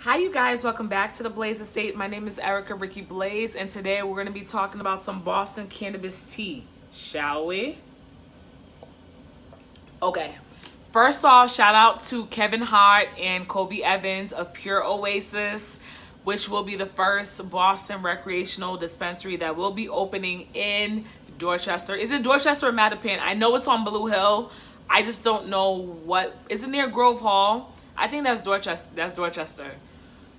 Hi you guys, welcome back to the Blaze Estate. My name is Erica Ricky Blaze, and today we're going to be talking about some Boston Cannabis Tea, shall we? Okay, first off, shout out to Kevin Hart and Kobe Evans of Pure Oasis, which will be the first Boston recreational dispensary that will be opening in Dorchester. Is it Dorchester or Mattapan? I know it's on Blue Hill. I just don't know what, is it near Grove Hall? I think that's Dorchester.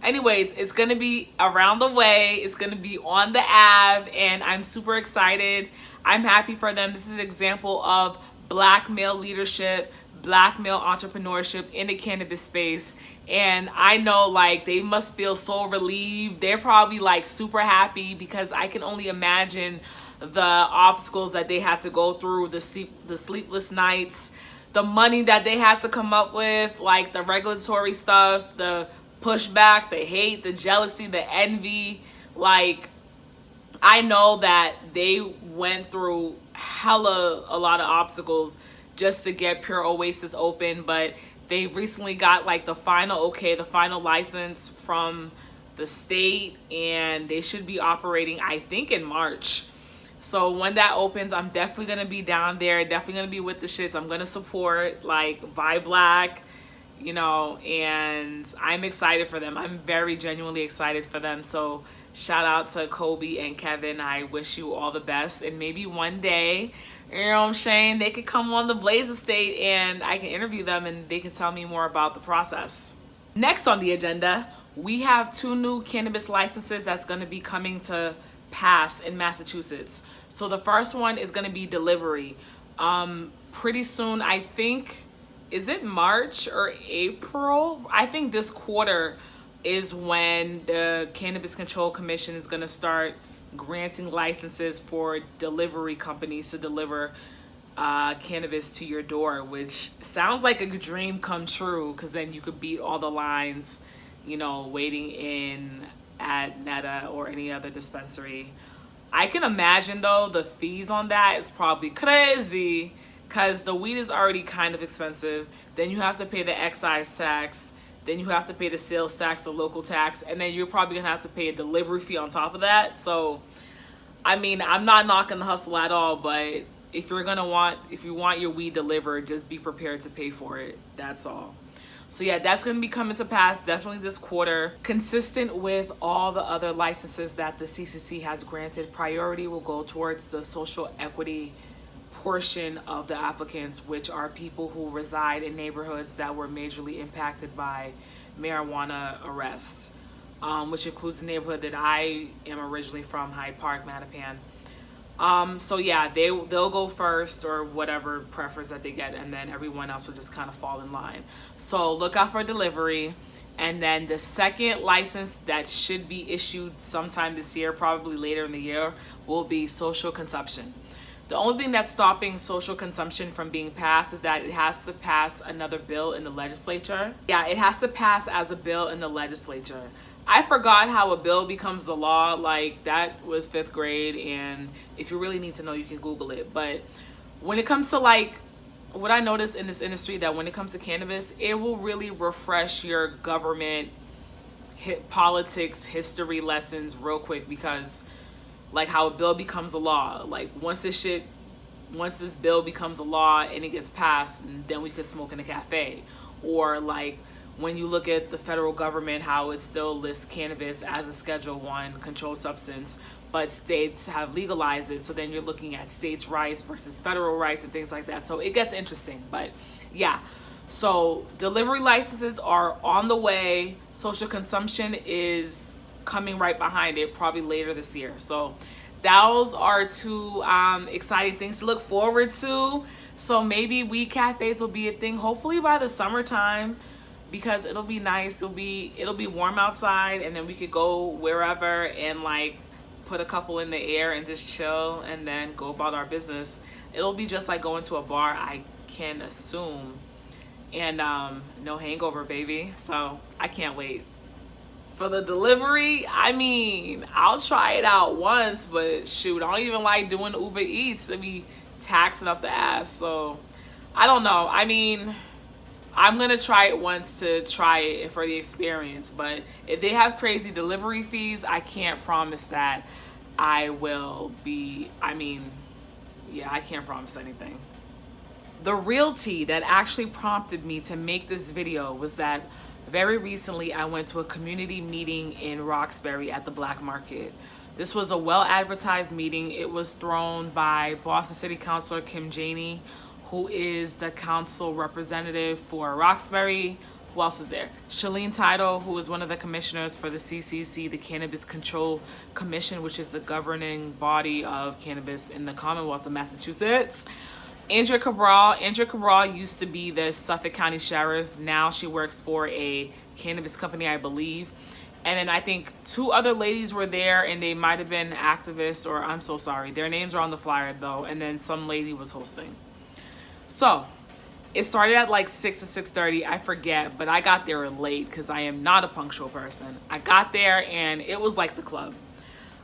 Anyways, it's going to be around the way. It's going to be on the Ave, and I'm super excited. I'm happy for them. This is an example of Black male leadership, Black male entrepreneurship in the cannabis space. And I know, like, they must feel so relieved. They're probably, like, super happy because I can only imagine the obstacles that they had to go through, the sleepless nights, the money that they had to come up with, like the regulatory stuff, the pushback, the hate, the jealousy, the envy. Like, I know that they went through a lot of obstacles just to get Pure Oasis open, but they recently got like the final license from the state, and they should be operating, I think, in March. So when that opens, I'm definitely gonna be down there, definitely gonna be with the shits. I'm gonna support, like, buy black, you know, and I'm excited for them. I'm very genuinely excited for them. So shout out to Kobe and Kevin. I wish you all the best, and maybe one day, you know what I'm saying, they could come on the Blaze Estate and I can interview them and they can tell me more about the process. Next on the agenda, we have 2 new cannabis licenses that's going to be coming to pass in Massachusetts. So the first one is going to be delivery. Pretty soon, I think, is it March or April? I think this quarter is when the Cannabis Control Commission is going to start granting licenses for delivery companies to deliver cannabis to your door, which sounds like a dream come true, because then you could beat all the lines, you know, waiting in at Netta or any other dispensary. I can imagine, though, the fees on that is probably crazy, because the weed is already kind of expensive. Then you have to pay the excise tax. Then you have to pay the sales tax, the local tax, and then you're probably gonna have to pay a delivery fee on top of that. So, I mean, I'm not knocking the hustle at all, but if you want your weed delivered, just be prepared to pay for it. That's all. So yeah, that's going to be coming to pass definitely this quarter. Consistent with all the other licenses that the CCC has granted, priority will go towards the social equity portion of the applicants, which are people who reside in neighborhoods that were majorly impacted by marijuana arrests, which includes the neighborhood that I am originally from, Hyde Park, Mattapan. So yeah, they'll go first, or whatever preference that they get, and then everyone else will just kind of fall in line. So look out for delivery. And then the second license that should be issued sometime this year, probably later in the year, will be social consumption. The only thing that's stopping social consumption from being passed is that it has to pass another bill in the legislature. Yeah, it has to pass as a bill in the legislature. I forgot how a bill becomes the law. Like, that was 5th grade, and if you really need to know, you can Google it. But when it comes to, like, what I noticed in this industry, that when it comes to cannabis, it will really refresh your government politics history lessons real quick, because like how a bill becomes a law, like once this bill becomes a law and it gets passed, then we could smoke in a cafe. Or like when you look at the federal government, how it still lists cannabis as a Schedule 1 controlled substance, but states have legalized it. So then you're looking at states' rights versus federal rights and things like that. So it gets interesting. But yeah, so delivery licenses are on the way. Social consumption is coming right behind it, probably later this year. So those are 2 exciting things to look forward to. So maybe weed cafes will be a thing, hopefully by the summertime, because it'll be nice. It'll be warm outside, and then we could go wherever and like put a couple in the air and just chill and then go about our business. It'll be just like going to a bar, I can assume. And no hangover, baby. So I can't wait. For the delivery, I mean, I'll try it out once, but shoot, I don't even like doing Uber Eats. They be taxing up the ass. So I don't know. I mean, I'm gonna try it once to try it for the experience, but if they have crazy delivery fees, I can't promise that I will be, yeah, I can't promise anything. The real tea that actually prompted me to make this video was that very recently I went to a community meeting in Roxbury at the Black Market. This was a well-advertised meeting. It was thrown by Boston City Councilor Kim Janey, who is the council representative for Roxbury. Who else is there? Shalene Title, who is one of the commissioners for the CCC, the Cannabis Control Commission, which is the governing body of cannabis in the Commonwealth of Massachusetts. Andrea Cabral used to be the Suffolk County Sheriff. Now she works for a cannabis company, I believe. And then I think 2 other ladies were there, and they might have been activists, or I'm so sorry. Their names are on the flyer though. And then some lady was hosting. So it started at like 6 to 6:30, I forget, but I got there late because I am not a punctual person. I got there and it was like the club.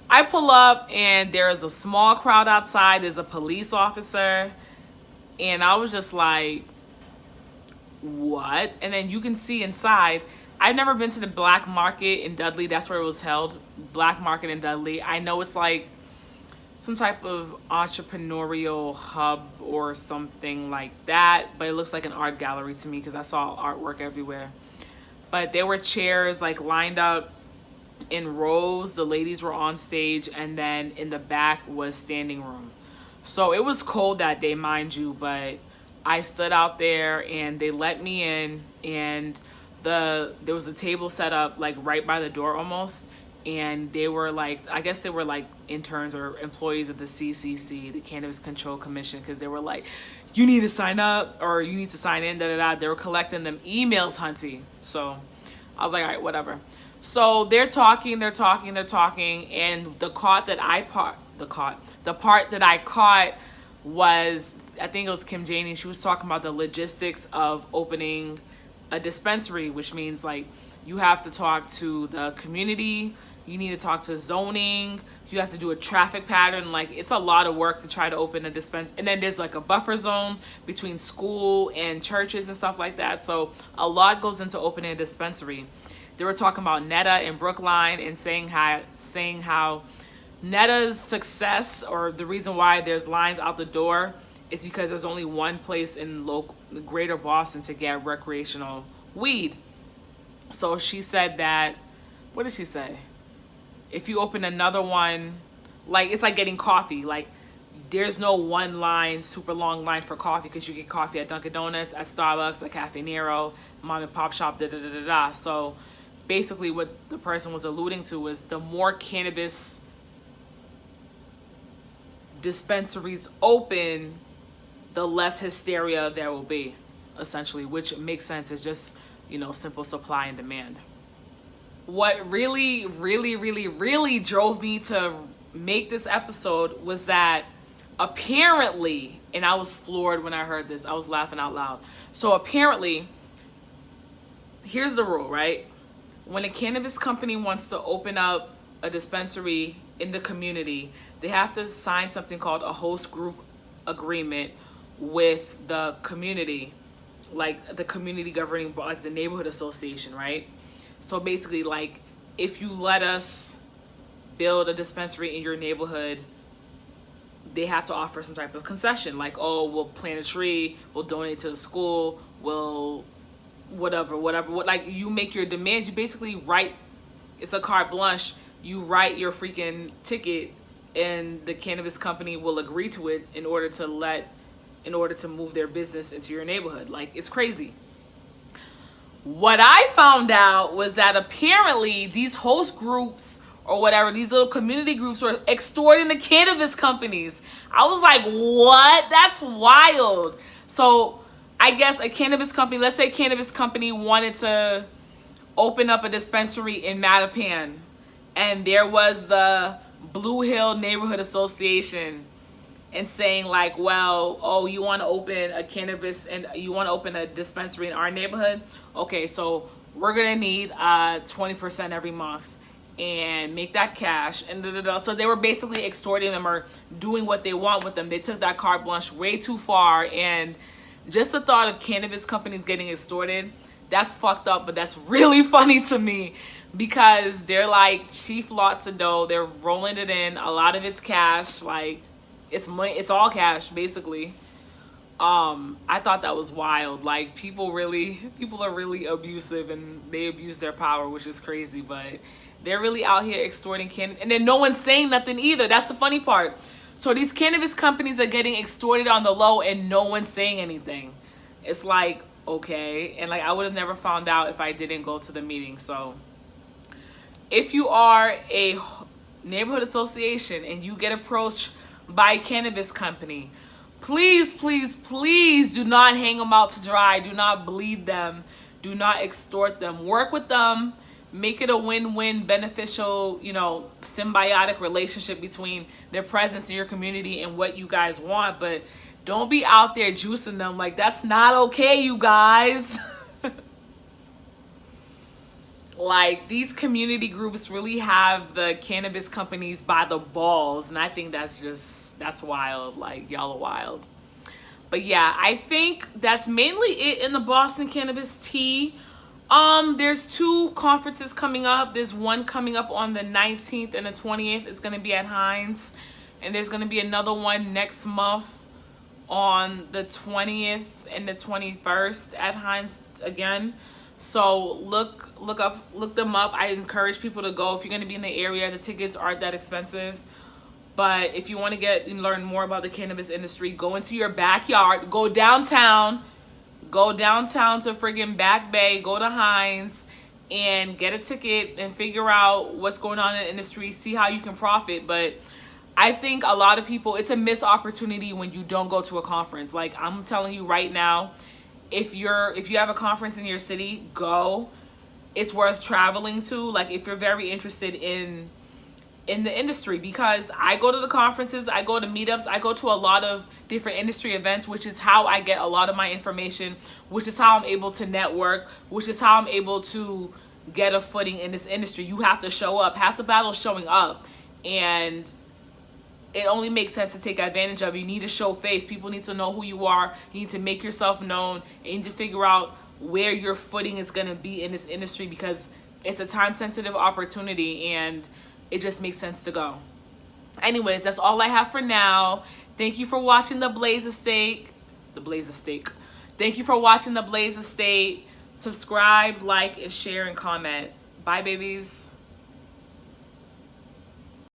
I pull up and there is a small crowd outside. There's a police officer. And I was just like, what? And then you can see inside. I've never been to the Black Market in Dudley. That's where it was held. Black Market in Dudley. I know it's like some type of entrepreneurial hub or something like that, but it looks like an art gallery to me because I saw artwork everywhere. But there were chairs like lined up in rows. The ladies were on stage, and then in the back was standing room. So it was cold that day, mind you, but I stood out there and they let me in, and there was a table set up like right by the door almost. And they were like, I guess they were like interns or employees of the CCC, the Cannabis Control Commission, because they were like, you need to sign up or you need to sign in, da-da-da. They were collecting them emails, hunty. So I was like, all right, whatever. So they're talking, and the part that I caught was, I think it was Kim Janey. She was talking about the logistics of opening a dispensary, which means like you have to talk to the community, you need to talk to zoning, you have to do a traffic pattern. Like, it's a lot of work to try to open a dispensary. And then there's like a buffer zone between school and churches and stuff like that. So a lot goes into opening a dispensary. They were talking about Netta and Brookline and saying how Netta's success, or the reason why there's lines out the door, is because there's only one place in greater Boston to get recreational weed. So she said that, what did she say? If you open another one, like, it's like getting coffee. Like, there's no one line, super long line for coffee, because you get coffee at Dunkin' Donuts, at Starbucks, at Cafe Nero, mom and pop shop, da-da-da-da-da. So basically what the person was alluding to was the more cannabis dispensaries open, the less hysteria there will be, essentially, which makes sense. It's just, simple supply and demand. What really, really, really, really drove me to make this episode was that apparently, and I was floored when I heard this, I was laughing out loud. So apparently, here's the rule, right? When a cannabis company wants to open up a dispensary in the community, they have to sign something called a host group agreement with the community, like the community governing, like the neighborhood association, right? So basically, like, if you let us build a dispensary in your neighborhood, they have to offer some type of concession, like, oh, we'll plant a tree, we'll donate to the school, we'll whatever, like, you make your demands. You basically write, it's a carte blanche, you write your freaking ticket, and the cannabis company will agree to it in order to move their business into your neighborhood. Like, it's crazy. What I found out was that apparently these host groups or whatever, these little community groups, were extorting the cannabis companies. I was like, what? That's wild. So I guess a cannabis company, let's say a cannabis company wanted to open up a dispensary in Mattapan, and there was the Blue Hill Neighborhood Association and saying like, well, oh, you want to open a cannabis and you want to open a dispensary in our neighborhood? Okay, so we're going to need 20% every month and make that cash. And so they were basically extorting them or doing what they want with them. They took that carte blanche way too far. And Just the thought of cannabis companies getting extorted, that's fucked up, but that's really funny to me because they're like chief lots of dough. They're rolling it in. A lot of it's cash. Like, it's money. It's all cash, basically. I thought that was wild. Like, people are really abusive and they abuse their power, which is crazy, but they're really out here extorting cannabis. And then no one's saying nothing either. That's the funny part. So these cannabis companies are getting extorted on the low and no one's saying anything. It's like, okay. And like, I would have never found out if I didn't go to the meeting. So if you are a neighborhood association and you get approached by a cannabis company, please, please, please do not hang them out to dry. Do not bleed them. Do not extort them. Work with them. Make it a win-win, beneficial, you know, symbiotic relationship between their presence in your community and what you guys want. But don't be out there juicing them. Like, that's not okay, you guys. Like, these community groups really have the cannabis companies by the balls. And I think that's wild. Like, y'all are wild. But yeah, I think that's mainly it in the Boston Cannabis Tea. There's 2 conferences coming up. There's one coming up on the 19th and the 20th. It's going to be at Hines. And there's going to be another one next month on the 20th and the 21st at Hines again. So look them up. I encourage people to go if you're going to be in the area. The tickets aren't that expensive. But if you want to get and learn more about the cannabis industry, go into your backyard, go downtown to friggin' Back Bay, go to Hines and get a ticket and figure out what's going on in the industry, see how you can profit. But I think a lot of people, it's a missed opportunity when you don't go to a conference. Like, I'm telling you right now, if you have a conference in your city, go. It's worth traveling to. Like, if you're very interested in the industry, because I go to the conferences, I go to meetups, I go to a lot of different industry events, which is how I get a lot of my information, which is how I'm able to network, which is how I'm able to get a footing in this industry. You have to show up. Half the battle is showing up, and it only makes sense to take advantage of. You need to show face. People need to know who you are. You need to make yourself known. You need to figure out where your footing is going to be in this industry, because it's a time-sensitive opportunity, and it just makes sense to go. Anyways, that's all I have for now. Thank you for watching The Blaze Estate. Thank you for watching The Blaze Estate. Subscribe, like, and share, and comment. Bye, babies.